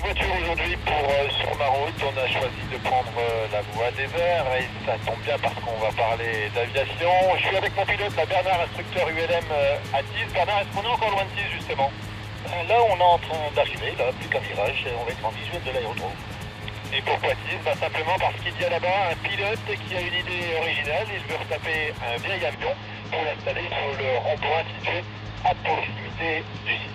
voiture aujourd'hui pour sur ma route. On a choisi de prendre la voie des Verts et ça tombe bien parce qu'on va parler d'aviation. Je suis avec mon pilote, là, Bernard, instructeur ULM à Tis. Bernard, est-ce qu'on est encore loin de Tis justement? Là, on est en train d'arriver, là, plus qu'un virage, et on va être en visuel de l'aérodrome. Et pourquoi Tis? Simplement parce qu'il y a là-bas un pilote qui a une idée originale. Il veut retaper un vieil avion pour l'installer sur le rond-point situé à proximité du site.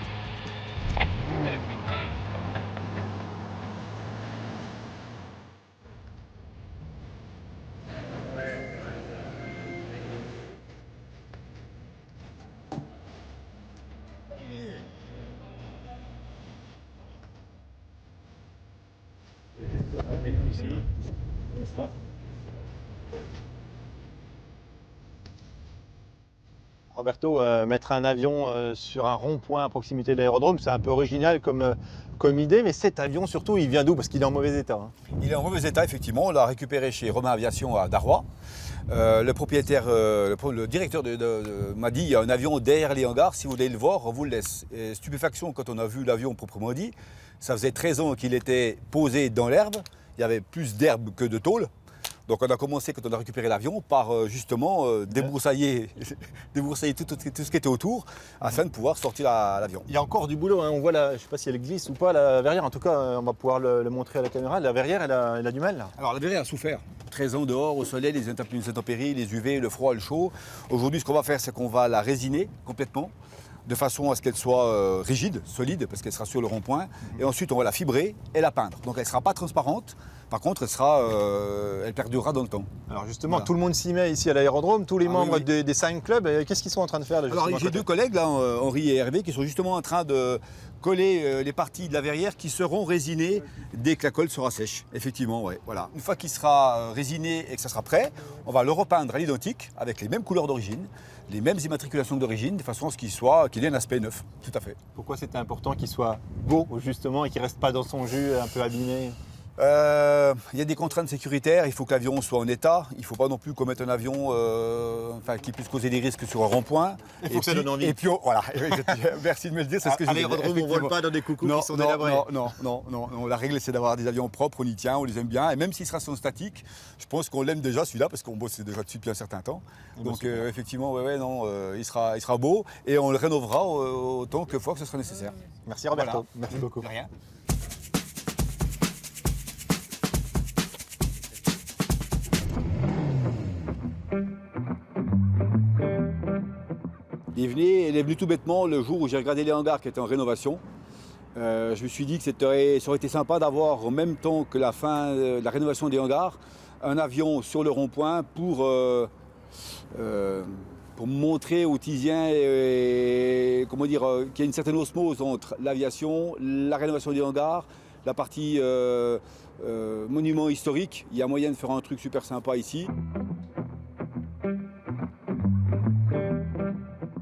Roberto, mettre un avion sur un rond-point à proximité de l'aérodrome, c'est un peu original comme idée, mais cet avion surtout, il vient d'où? Parce qu'il est en mauvais état. Hein. Il est en mauvais état, effectivement. On l'a récupéré chez Romain Aviation à Darrois. Le propriétaire, le directeur m'a dit il y a un avion derrière les hangars, si vous voulez le voir, on vous le laisse. Et stupéfaction, quand on a vu l'avion proprement dit, ça faisait 13 ans qu'il était posé dans l'herbe, il y avait plus d'herbe que de tôle. Donc on a commencé, quand on a récupéré l'avion, par justement débroussailler tout ce qui était autour, afin de pouvoir sortir l'avion. Il y a encore du boulot, hein. On voit, je ne sais pas si elle glisse ou pas, la verrière. En tout cas, on va pouvoir le montrer à la caméra. La verrière, elle a du mal là. Alors la verrière a souffert. 13 ans dehors, au soleil, les intempéries, les UV, le froid, le chaud. Aujourd'hui, ce qu'on va faire, c'est qu'on va la résiner complètement, de façon à ce qu'elle soit rigide, solide, parce qu'elle sera sur le rond-point. Et ensuite, on va la fibrer et la peindre. Donc elle ne sera pas transparente. Par contre, elle perdurera dans le temps. Alors justement, voilà. Tout le monde s'y met ici à l'aérodrome, tous les membres oui. des 5 clubs. Qu'est-ce qu'ils sont en train de faire là, Alors j'ai deux collègues, là, Henri et Hervé, qui sont justement en train de coller les parties de la verrière qui seront résinées dès que la colle sera sèche. Effectivement, ouais, voilà. Une fois qu'il sera résiné et que ça sera prêt, on va le repeindre à l'identique, avec les mêmes couleurs d'origine, les mêmes immatriculations d'origine, de façon à ce qu'il ait un aspect neuf. Tout à fait. Pourquoi c'était important qu'il soit beau, justement, et qu'il ne reste pas dans son jus, un peu abîmé? Il y a des contraintes sécuritaires, il faut que l'avion soit en état, il ne faut pas non plus commettre un avion qui puisse causer des risques sur un rond-point. Il faut que ça donne envie. Et puis, voilà, merci de me le dire, c'est ce que je disais. À l'aérodrome, on ne vole pas dans des coucous qui sont délabrés. Non, la règle c'est d'avoir des avions propres, on y tient, on les aime bien, et même s'ils sera statique, je pense qu'on l'aime déjà celui-là, parce qu'on bosse déjà dessus depuis un certain temps. Donc effectivement, il sera beau, et on le rénovera autant que fois que ce sera nécessaire. Merci Roberto, voilà. Merci beaucoup. De rien. Il est venu tout bêtement le jour où j'ai regardé les hangars qui étaient en rénovation. Je me suis dit que ça aurait été sympa d'avoir en même temps que la fin de la rénovation des hangars, un avion sur le rond-point pour montrer aux Tisiens qu'il y a une certaine osmose entre l'aviation, la rénovation des hangars, la partie monument historique. Il y a moyen de faire un truc super sympa ici.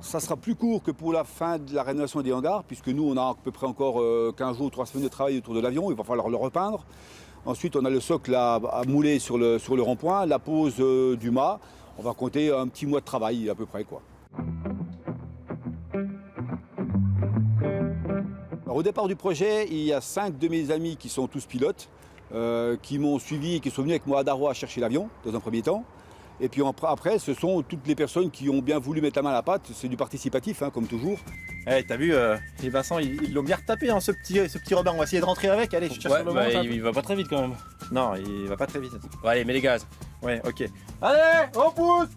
Ça sera plus court que pour la fin de la rénovation des hangars, puisque nous, on a à peu près encore 15 jours, 3 semaines de travail autour de l'avion. Il va falloir le repeindre. Ensuite, on a le socle à mouler sur le rond-point, la pose du mât. On va compter un petit mois de travail à peu près, quoi. Alors, au départ du projet, il y a 5 de mes amis qui sont tous pilotes, qui m'ont suivi et qui sont venus avec moi à Darrois chercher l'avion, dans un premier temps. Et puis après, ce sont toutes les personnes qui ont bien voulu mettre la main à la pâte. C'est du participatif, hein, comme toujours. T'as vu, Vincent, ils l'ont bien retapé, hein, ce petit Robin. On va essayer de rentrer avec. Allez, je cherche sur le moment. Il va pas très vite quand même. Non, il va pas très vite. Ouais, allez, mets les gaz. Ouais, ok. Allez, on pousse!